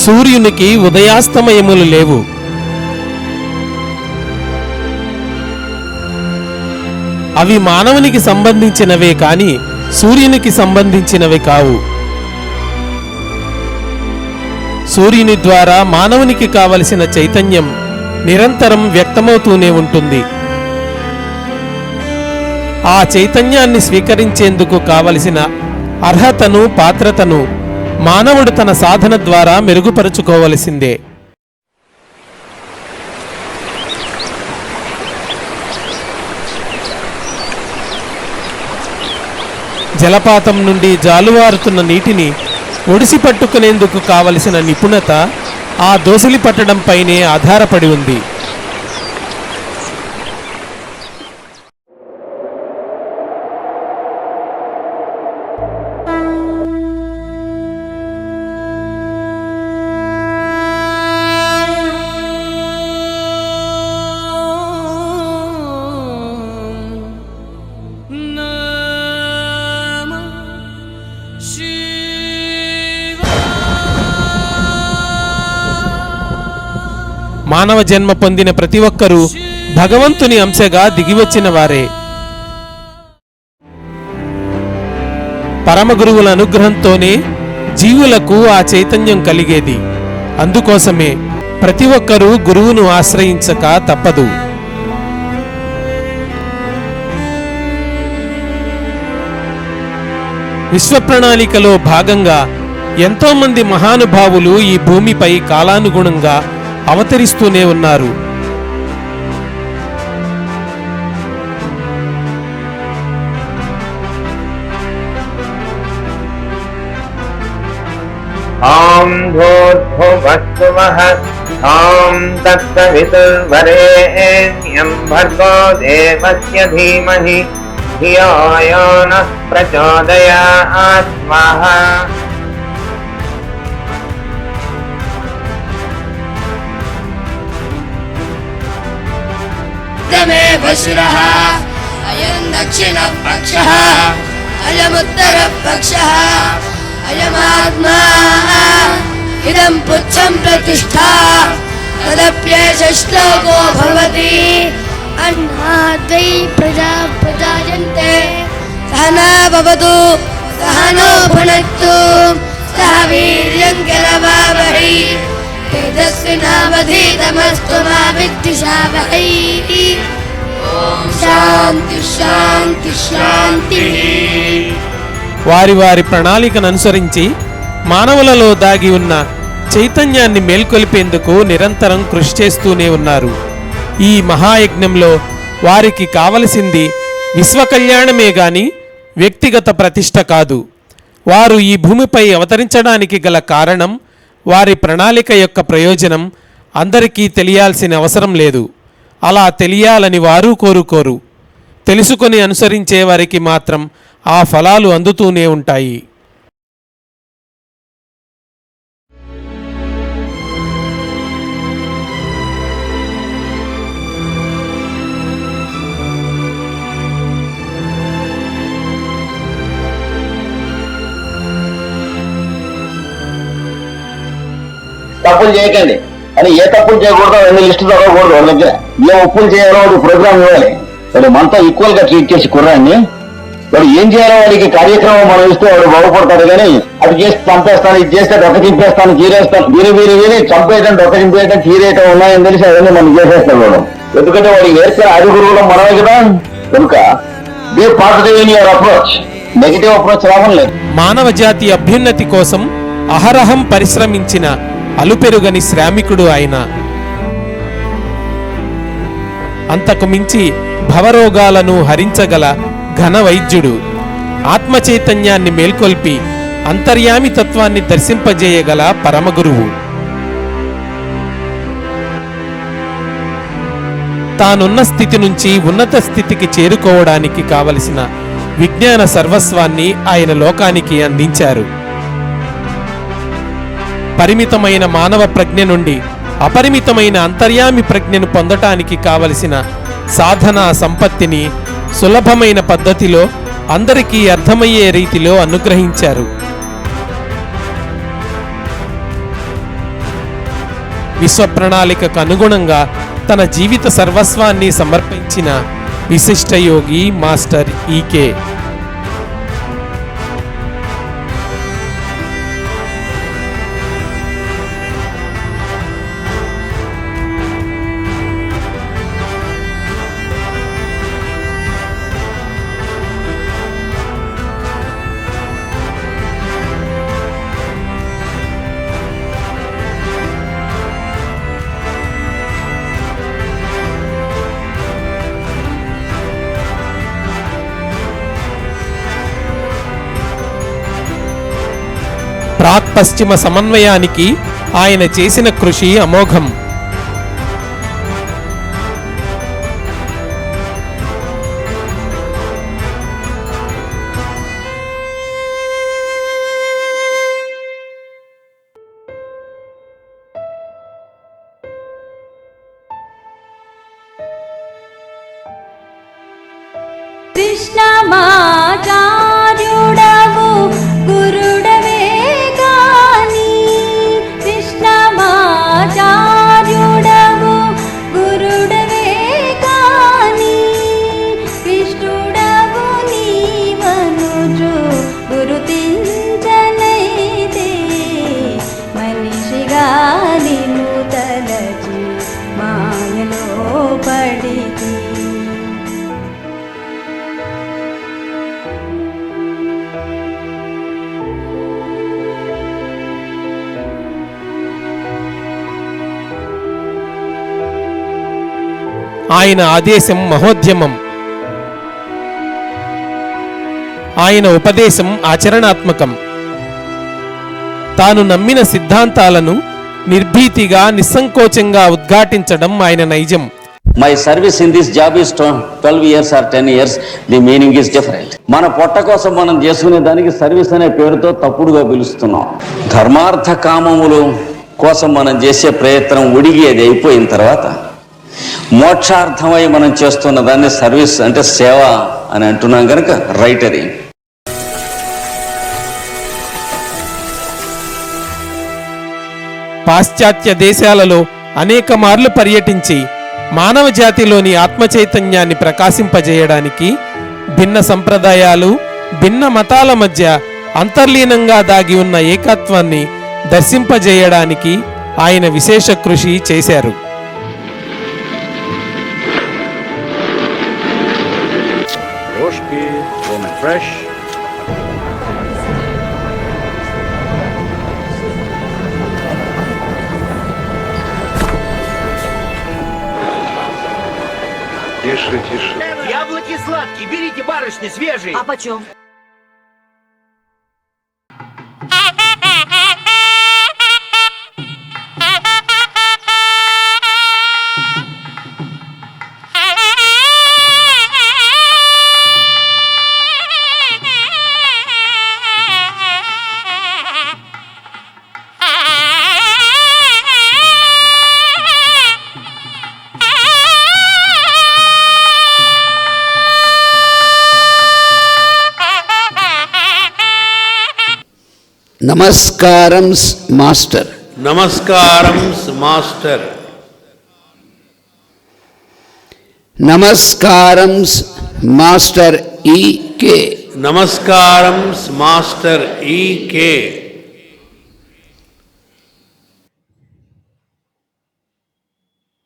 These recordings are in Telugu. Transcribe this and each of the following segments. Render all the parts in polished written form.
సూర్యునికి ఉదయాస్తమయములు లేవు. అవి మానవునికి సంబంధించినవే కాని సూర్యునికి సంబంధించినవి కావు. సూర్యుని ద్వారా మానవునికి కావలసిన చైతన్యం నిరంతరం వ్యక్తమవుతూనే ఉంటుంది. ఆ చైతన్యాన్ని స్వీకరించేందుకు కావలసిన అర్హతను, పాత్రతను మానవుడు తన సాధన ద్వారా మెరుగుపరుచుకోవలసిందే. జలపాతం నుండి జాలువారుతున్న నీటిని ఒడిసి పట్టుకునేందుకు కావలసిన నిపుణత ఆ దోసిలి పట్టడంపైనే ఆధారపడి ఉంది. మానవ జన్మ పొందిన ప్రతి ఒక్కరూ భగవంతుని అంశగా దిగివచ్చిన వారే. పరమగురువుల అనుగ్రహంతోనే జీవులకు ఆ చైతన్యం కలిగేది. అందుకోసమే ప్రతి ఒక్కరూ గురువును ఆశ్రయించక తప్పదు. విశ్వ ప్రణాళికలో భాగంగా ఎంతో మంది మహానుభావులు ఈ భూమిపై కాలానుగుణంగా అవతరిస్తూనే ఉన్నారు. ఓం భూర్భువః ఓం తత్సవితుర్వరేణ్యం భర్గో దేవస్య ధీమహి ధియో యో నః ప్రచోదయాత్ స్వాహా. शिरः अयं दक्षिणपक्षः अयमुत्तरपक्षः अयमात्मा इदं पुच्छं प्रतिष्ठा तदप्येष श्लोको भवति अन्नाद्वै प्रजा प्रजायन्ते सहना भवतु सहनो भुनक्तु सह वीर्यं करवावहै तेजस्विनावधीतमस्तु मा विद्विषावहै. శాంతి శాంతి శాంతి. వారి వారి ప్రణాళికను అనుసరించి మానవులలో దాగి ఉన్న చైతన్యాన్ని మేల్కొల్పేందుకు నిరంతరం కృషి చేస్తూనే ఉన్నారు. ఈ మహాయజ్ఞంలో వారికి కావలసింది విశ్వ కళ్యాణమే గాని వ్యక్తిగత ప్రతిష్ఠ కాదు. వారు ఈ భూమిపై అవతరించడానికి గల కారణం, వారి ప్రణాళిక యొక్క ప్రయోజనం అందరికీ తెలియాల్సిన అవసరం లేదు. అలా తెలియాలని వారు కోరుకోరు. తెలుసుకొని అనుసరించే వారికి మాత్రం ఆ ఫలాలు అందుతూనే ఉంటాయి. తప్పులు చేయకండి అని, ఏ తప్పులు చేయకూడదు అన్ని లిస్టు చదవకూడదు. వాళ్ళ దగ్గర ఏ ఒప్పులు చేయాలో వాడు ప్రోగ్రామ్ ఇవ్వాలి. వాడు మనతో ఈక్వల్ గా ట్రీట్ చేసి కుర్రాన్ని వాడు ఏం చేయాలో వాడికి కార్యక్రమం మనం ఇస్తే వాడు బాగుపడతాడు. కానీ అది చేసి చంపేస్తాను, ఇది చేస్తే డొక్క చింపేస్తాను, చీరేస్తాను, వీరి చంపేయడం, డొక్క చింపేయడం, చీరేయటం ఉన్నాయని తెలిసి అవన్నీ మనం చేసేస్తాడు వాడు. ఎందుకంటే వాడికి నేర్చుకునే ఆది గురువులు మనమే కదా. కనుక be positive in your approach. Negative approach రావడం లేదు. మానవ జాతి అభ్యున్నతి కోసం అహరహం పరిశ్రమించిన అలుపెరుగని శ్రామికుడు ఆయన. అంతకు మించి భవరోగాలను హరించగల ఘన వైద్యుడు. ఆత్మ చైతన్యాన్ని మేల్కొల్పి అంతర్యామి తత్వాన్ని దర్శింపజేయగల పరమగురువు. తానున్న స్థితి నుంచి ఉన్నత స్థితికి చేరుకోవడానికి కావలసిన విజ్ఞాన సర్వస్వాన్ని ఆయన లోకానికి అందించారు. పరిమితమైన మానవ ప్రజ్ఞ నుండి అపరిమితమైన అంతర్యామి ప్రజ్ఞను పొందటానికి కావలసిన సాధనా సంపత్తిని సులభమైన పద్ధతిలో అందరికీ అర్థమయ్యే రీతిలో అనుగ్రహించారు. విశ్వ ప్రణాళికకు అనుగుణంగా తన జీవిత సర్వస్వాన్ని సమర్పించిన విశిష్ట యోగి మాస్టర్ ఈకే. ప్రాక్ పశ్చిమ సమన్వయానికి ఆయన చేసిన కృషి అమోఘం. కృష్ణమాచార్యుడవు గురుడవే గాని, కృష్ణమాచార్యుడవు గురుడవే గాని, కృష్ణుడవు నీవనుచు గురుతించనైతే, మనిషిగా నిన్ను తలచి మాయలో పడితి. ఆయన ఆదేశం మహోద్యమం, ఆయన ఉపదేశం ఆచరణాత్మకం. తాను నమ్మిన సిద్ధాంతాలను నిర్భీతిగా నిస్సంకోచంగా ఉద్ఘాటించడం ఆయన నైజం. My service in this job is 12 years or 10 years. The meaning is different. మన పొట్ట కోసం మనం చేసుకునే దానికి సర్వీస్ అనే పేరుతో తప్పుడుగా పిలుస్తున్నాం. ధర్మార్థ కామములు కోసం మనం చేసే ప్రయత్నం ఉడిగేది అయిపోయిన తర్వాత మోక్షార్థమై మనం చేస్తున్న దాన్ని సర్వీస్ అంటే సేవ అని అంటున్నాం కనుక రైట్ అది. పాశ్చాత్య దేశాలలో అనేక మార్లు పర్యటించి మానవ జాతిలోని ఆత్మచైతన్యాన్ని ప్రకాశింపజేయడానికి, భిన్న సంప్రదాయాలు భిన్న మతాల మధ్య అంతర్లీనంగా దాగి ఉన్న ఏకత్వాన్ని దర్శింపజేయడానికి ఆయన విశేష కృషి చేశారు. Рожки, он fresh. Тише, тише. Яблоки сладкие, берите, барышни, свежие. А почем? నమస్కారం మాస్టర్. నమస్కారం మాస్టర్. నమస్కారం మాస్టర్ ఈకే. నమస్కారం మాస్టర్ ఈకే.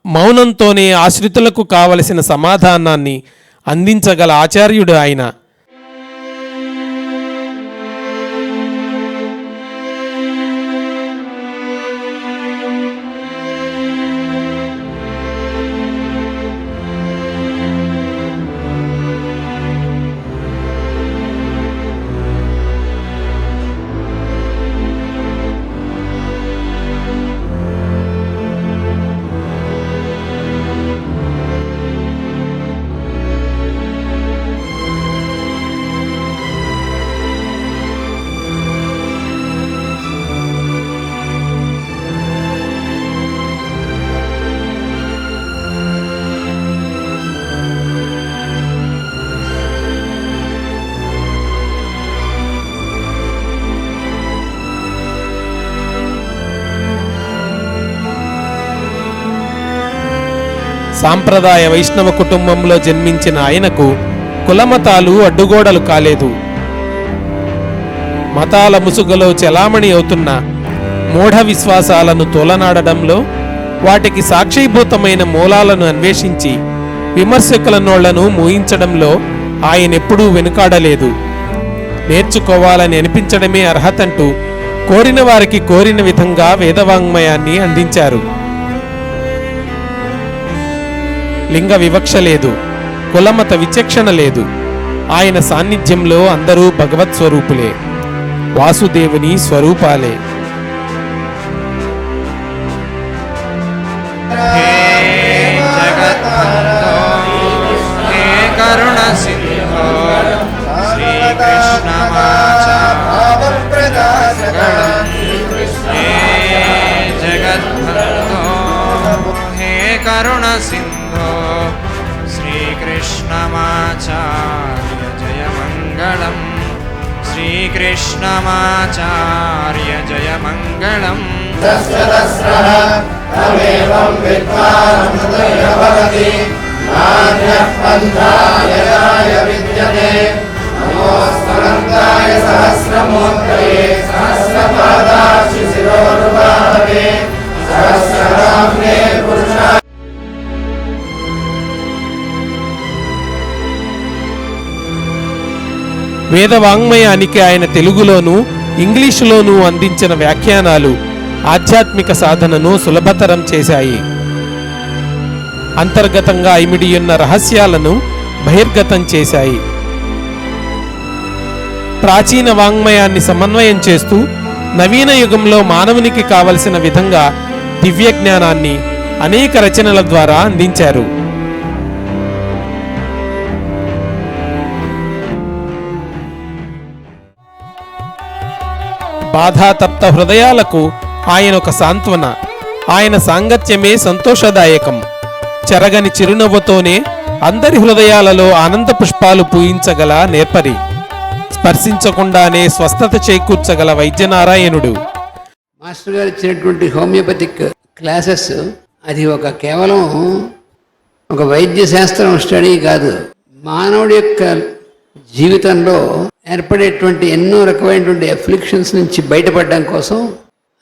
మౌనంతోనే ఆశ్రితులకు కావలసిన సమాధానాన్ని అందించగల ఆచార్యుడు ఆయన. సాంప్రదాయ వైష్ణవ కుటుంబంలో జన్మించిన ఆయనకు కులమతాలు అడ్డుగోడలు కాలేదు. మతాల ముసుగులో చెలామణి అవుతున్న మూఢ విశ్వాసాలను తోలనాడడంలో, వాటికి సాక్షీభూతమైన మూలాలను అన్వేషించి విమర్శకుల నోళ్లను మూయించడంలో ఆయనెప్పుడూ వెనుకాడలేదు. నేర్చుకోవాలని అనిపించడమే అర్హతంటూ కోరిన వారికి కోరిన విధంగా వేదవాంగ్మయాన్ని అందించారు. లింగ వివక్ష లేదు, కులమత విచక్షణ లేదు. ఆయన సాన్నిధ్యంలో అందరూ భగవత్ స్వరూపులే, వాసుదేవుని స్వరూపాలే. కరుణ సింధో శ్రీకృష్ణమాచార్య జగద్భక్తో హే కరుణ సింధో శ్రీకృష్ణమాచార్య జయ మంగళం శ్రీకృష్ణమాచార్య జయ మంగళం. వేదవాంగ్మయానికి ఆయన తెలుగులోనూ ఇంగ్లీషులోనూ అందించిన వ్యాఖ్యానాలు ఆధ్యాత్మిక సాధనను సులభతరం చేశాయి. అంతర్గతంగా ఇమిడియున్న రహస్యాలను బహిర్గతం చేశాయి. ప్రాచీన వాంగ్మయాన్ని సమన్వయం చేస్తూ నవీన యుగంలో మానవునికి కావలసిన విధంగా దివ్య జ్ఞానాన్ని అనేక రచనల ద్వారా అందించారు. బాధాతప్త హృదయాలకు ఆయన ఒక సాంత్వన. ఆయన సాంగత్యమే సంతోషదాయకం. చెరగని చిరునవ్వుతోనే అందరి హృదయాలలో ఆనంద పుష్పాలు పూయించగల నేర్పరి, స్పర్శించకుండానే స్వస్థత చేకూర్చగల వైద్యనారాయణుడు. మాస్టర్ గారు ఇచ్చినటువంటి హోమియోపతిక్ క్లాసెస్ అది కేవలం ఒక వైద్య శాస్త్రం స్టడీ కాదు, మానవుడి యొక్క జీవితంలో ఏర్పడేటువంటి ఎన్నో రకమైనటువంటి అఫ్లిక్షన్స్ నుంచి బయటపడడం కోసం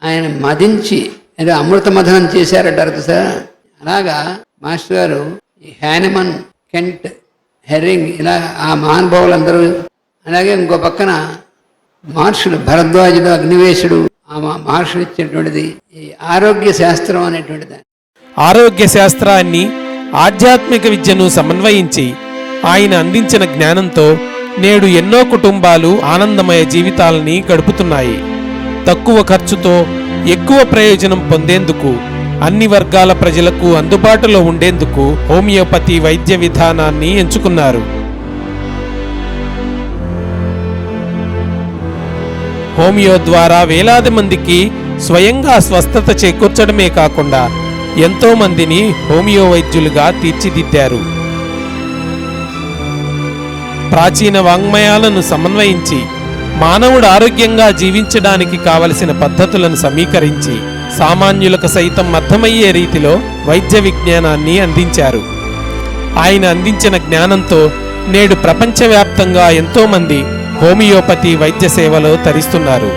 ఆయన మదించి ఏదో అమృత మథనం చేశారంటారు కదా. అలాగా మాస్టర్ గారు ఈ హ్యానిమన్, కెంట్, హెర్రింగ్ ఇలా ఆ మహానుభావులందరూ, అలాగే ఇంకో పక్కన మహర్షులు భరద్వాజుడు, అగ్నివేశుడు, ఆ మహర్షులు ఇచ్చినటువంటిది ఈ ఆరోగ్య శాస్త్రం అనేటువంటిది. ఆరోగ్య శాస్త్రాన్ని ఆధ్యాత్మిక విద్యను సమన్వయించి ఆయన అందించిన జ్ఞానంతో నేడు ఎన్నో కుటుంబాలు ఆనందమయ జీవితాలని గడుపుతున్నాయి. తక్కువ ఖర్చుతో ఎక్కువ ప్రయోజనం పొందేందుకు, అన్ని వర్గాల ప్రజలకు అందుబాటులో ఉండేందుకు హోమియోపతి వైద్య విధానాన్ని ఎంచుకున్నారు. హోమియో ద్వారా వేలాది మందికి స్వయంగా స్వస్థత చేకూర్చడమే కాకుండా ఎంతో మందిని హోమియో వైద్యులుగా తీర్చిదిద్దారు. ప్రాచీన వాంగ్మయాలను సమన్వయించి మానవుడు ఆరోగ్యంగా జీవించడానికి కావలసిన పద్ధతులను సమీకరించి సామాన్యులకు సైతం అర్థమయ్యే రీతిలో వైద్య విజ్ఞానాన్ని అందించారు. ఆయన అందించిన జ్ఞానంతో నేడు ప్రపంచవ్యాప్తంగా ఎంతోమంది హోమియోపతి వైద్య సేవలో తరిస్తున్నారు.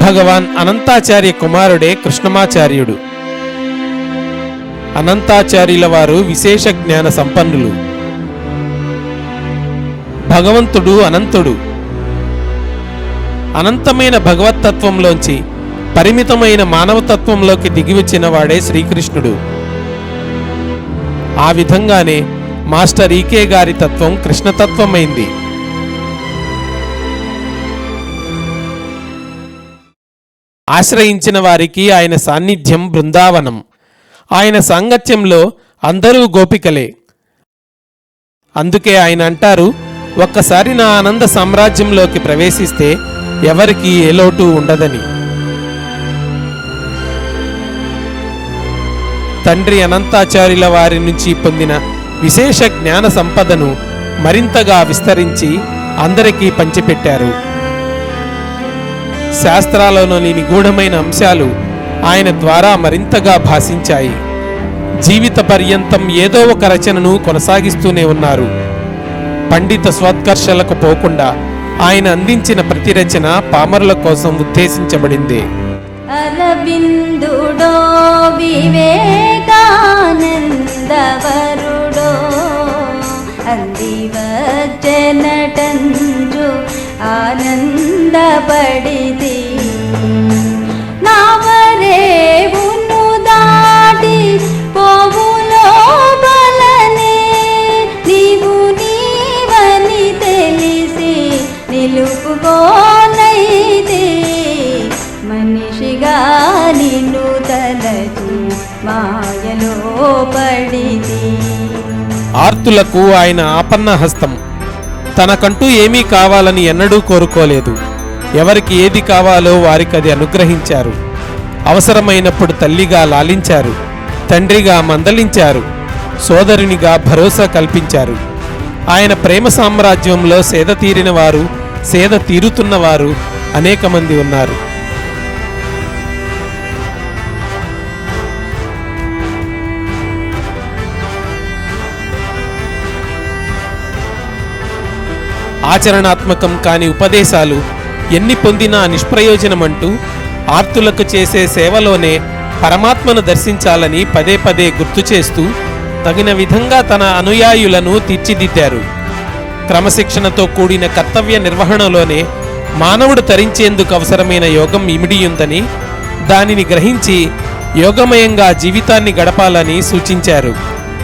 భగవాన్ అనంతాచార్య కుమారుడే కృష్ణమాచార్యుడు. అనంతాచార్యుల వారు విశేష జ్ఞాన సంపన్నులు. భగవంతుడు అనంతుడు. అనంతమైన భగవత్తత్వంలోంచి పరిమితమైన మానవతత్వంలోకి దిగివచ్చిన వాడే శ్రీకృష్ణుడు. ఆ విధంగానే మాస్టర్ ఈకే గారి తత్వం కృష్ణతత్వమైంది. ఆశ్రయించిన వారికి ఆయన సాన్నిధ్యం బృందావనం. ఆయన సాంగత్యంలో అందరూ గోపికలే. అందుకే ఆయన అంటారు, ఒక్కసారి నా ఆనంద సామ్రాజ్యంలోకి ప్రవేశిస్తే ఎవరికి ఏ లోటు ఉండదని. తండ్రి అనంతాచార్యుల వారి నుంచి పొందిన విశేష జ్ఞాన సంపదను మరింతగా విస్తరించి అందరికీ పంచిపెట్టారు. శాస్త్రాలలోని నిగూఢమైన అంశాలు ఆయన ద్వారా మరింతగా భాషించాయి. జీవిత పర్యంతం ఏదో ఒక రచనను కొనసాగిస్తూనే ఉన్నారు. పండిత స్వోత్కర్షలకు పోకుండా ఆయన అందించిన ప్రతి రచన పామరుల కోసం ఉద్దేశించబడింది. అరవిందుడో వివేకానందవరుడో అందివచ్చనటంజు ఆనందపడిది నావరేవును దాటి పోవులో బలనే నీవు నీవని తెలిసి నిలుపుకోనైతే మనిషిగా నిన్ను తలచి మాయలో పడిది. ఆర్తులకు ఆయన ఆపన్న హస్తం. తనకంటూ ఏమీ కావాలని ఎన్నడూ కోరుకోలేదు. ఎవరికి ఏది కావాలో వారికి అది అనుగ్రహించారు. అవసరమైనప్పుడు తల్లిగా లాలించారు, తండ్రిగా మందలించారు, సోదరునిగా భరోసా కల్పించారు. ఆయన ప్రేమ సామ్రాజ్యంలో సేద తీరిన వారు, సేద తీరుతున్నవారు అనేక మంది ఉన్నారు. ఆచరణాత్మకం కాని ఉపదేశాలు ఎన్ని పొందినా నిష్ప్రయోజనమంటూ ఆర్తులకు చేసే సేవలోనే పరమాత్మను దర్శించాలని పదే పదే గుర్తు చేస్తూ తగిన విధంగా తన అనుయాయులను తీర్చిదిద్దారు. క్రమశిక్షణతో కూడిన కర్తవ్య నిర్వహణలోనే మానవుడు తరించేందుకు అవసరమైన యోగం ఇమిడియుందని, దానిని గ్రహించి యోగమయంగా జీవితాన్ని గడపాలని సూచించారు.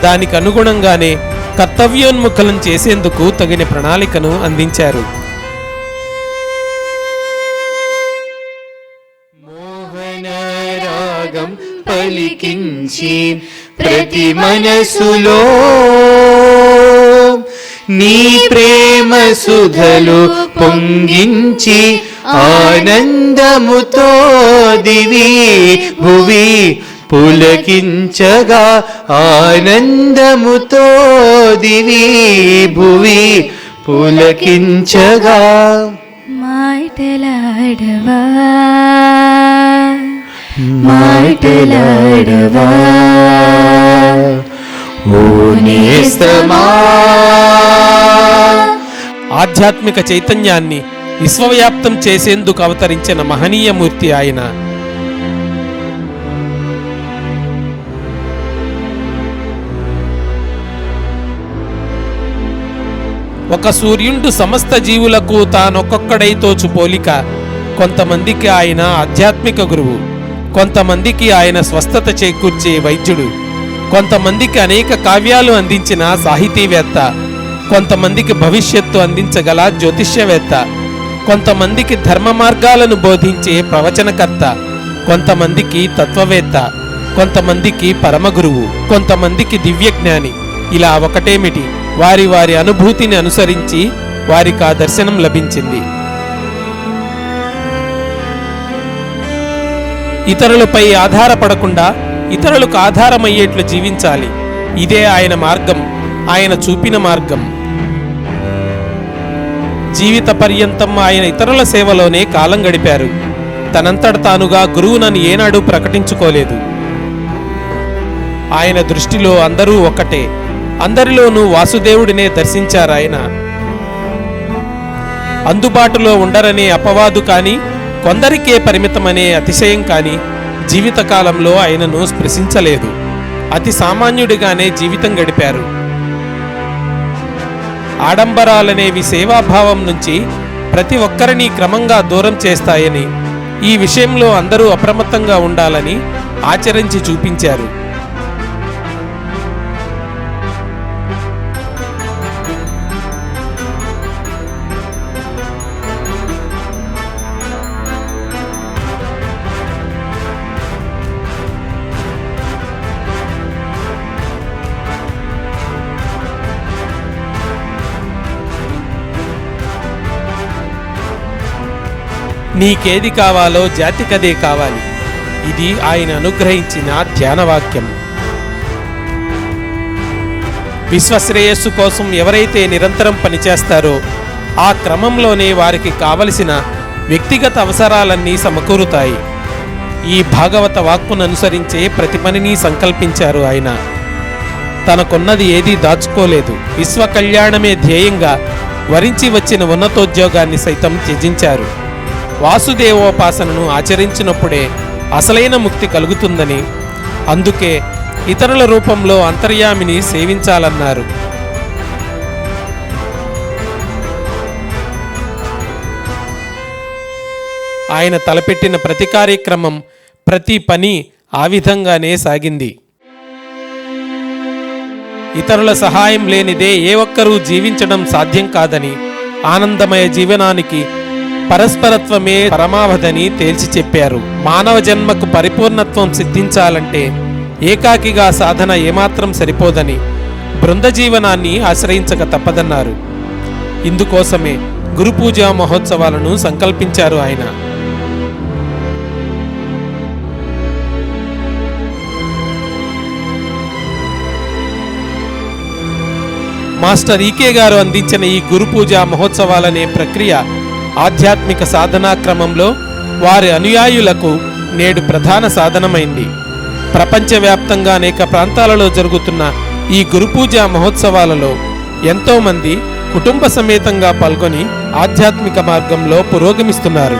దానికి అనుగుణంగానే కర్తవ్యోన్ముఖులను చేసేందుకు తగిన ప్రణాళికను అందించారు. మోహన రాగం పలికించి ప్రతి మనసులో నీ ప్రేమ సుధలు పొంగించి ఆనందముతో దివి భువి పులకించగా ఆనందముతో దివి భువి పులకించగా మాటలాడవా మాటలాడవా ఓ నేస్తమా. ఆధ్యాత్మిక చైతన్యాన్ని విశ్వవ్యాప్తం చేసేందుకు అవతరించిన మహనీయమూర్తి ఆయన. ఒక సూర్యుండు సమస్త జీవులకు తానొక్కొక్కడై తోచు పోలిక. కొంతమందికి ఆయన ఆధ్యాత్మిక గురువు, కొంతమందికి ఆయన స్వస్థత చేకూర్చే వైద్యుడు, కొంతమందికి అనేక కావ్యాలు అందించిన సాహితీవేత్త, కొంతమందికి భవిష్యత్తు అందించగల జ్యోతిష్యవేత్త, కొంతమందికి ధర్మ మార్గాలను బోధించే ప్రవచనకర్త, కొంతమందికి తత్వవేత్త, కొంతమందికి పరమగురువు, కొంతమందికి దివ్యజ్ఞాని. ఇలా ఒకటేమిటి, వారి వారి అనుభూతిని అనుసరించి వారికి ఆ దర్శనం లభించింది. ఇతరులపై ఆధారపడకుండా ఇతరులకు ఆధారమయ్యేట్లు జీవించాలి. ఇదే ఆయన మార్గం, ఆయన చూపిన మార్గం. జీవిత పర్యంతం ఆయన ఇతరుల సేవలోనే కాలం గడిపారు. తనంతట తానుగా గురువునని ఏనాడు ప్రకటించుకోలేదు. ఆయన దృష్టిలో అందరూ ఒక్కటే. అందరిలోనూ వాసుదేవుడినే దర్శించారాయన. అందుబాటులో ఉండరనే అపవాదు కానీ, కొందరికే పరిమితమనే అతిశయం కానీ జీవితకాలంలో ఆయనను స్పృశించలేదు. అతి సామాన్యుడిగానే జీవితం గడిపారు. ఆడంబరాలనేవి సేవాభావం నుంచి ప్రతి ఒక్కరిని క్రమంగా దూరం చేస్తాయని, ఈ విషయంలో అందరూ అప్రమత్తంగా ఉండాలని ఆచరించి చూపించారు. నీకేది కావాలో జాతికదే కావాలి. ఇది ఆయన అనుగ్రహించిన ధ్యానవాక్యం. విశ్వశ్రేయస్సు కోసం ఎవరైతే నిరంతరం పనిచేస్తారో ఆ క్రమంలోనే వారికి కావలసిన వ్యక్తిగత అవసరాలన్నీ సమకూరుతాయి. ఈ భాగవత వాక్కును అనుసరించే ప్రతి పనిని సంకల్పించారు ఆయన. తనకున్నది ఏదీ దాచుకోలేదు. విశ్వ కళ్యాణమే ధ్యేయంగా వరించి వచ్చిన ఉన్నతోద్యోగాన్ని సైతం త్యజించారు. వాసుదేవోపాసనను ఆచరించినప్పుడే అసలైన ముక్తి కలుగుతుందని, అందుకే ఇతరుల రూపంలో అంతర్యామిని సేవించాలన్నారు. ఆయన తలపెట్టిన ప్రతి కార్యక్రమం, ప్రతి పని ఆ విధంగానే సాగింది. ఇతరుల సహాయం లేనిదే ఏ ఒక్కరూ జీవించడం సాధ్యం కాదని, ఆనందమయ జీవనానికి పరస్పరత్వమే పరమావధని తేల్చి చెప్పారు. మానవ జన్మకు పరిపూర్ణత్వం సిద్ధించాలంటే ఏకాకిగా సాధన ఏమాత్రం సరిపోదని, బృంద జీవనాన్ని ఆశ్రయించక తప్పదన్నారు. ఇందుకోసమే గురుపూజా మహోత్సవాలను సంకల్పించారు ఆయన. మాస్టర్ ఈకే గారు అందించిన ఈ గురు పూజా మహోత్సవాలనే ప్రక్రియ ఆధ్యాత్మిక సాధనా క్రమంలో వారి అనుయాయులకు నేడు ప్రధాన సాధనమైంది. ప్రపంచవ్యాప్తంగా అనేక ప్రాంతాలలో జరుగుతున్న ఈ గురు పూజా మహోత్సవాలలో ఎంతోమంది కుటుంబ సమేతంగా పాల్గొని ఆధ్యాత్మిక మార్గంలో పురోగమిస్తున్నారు.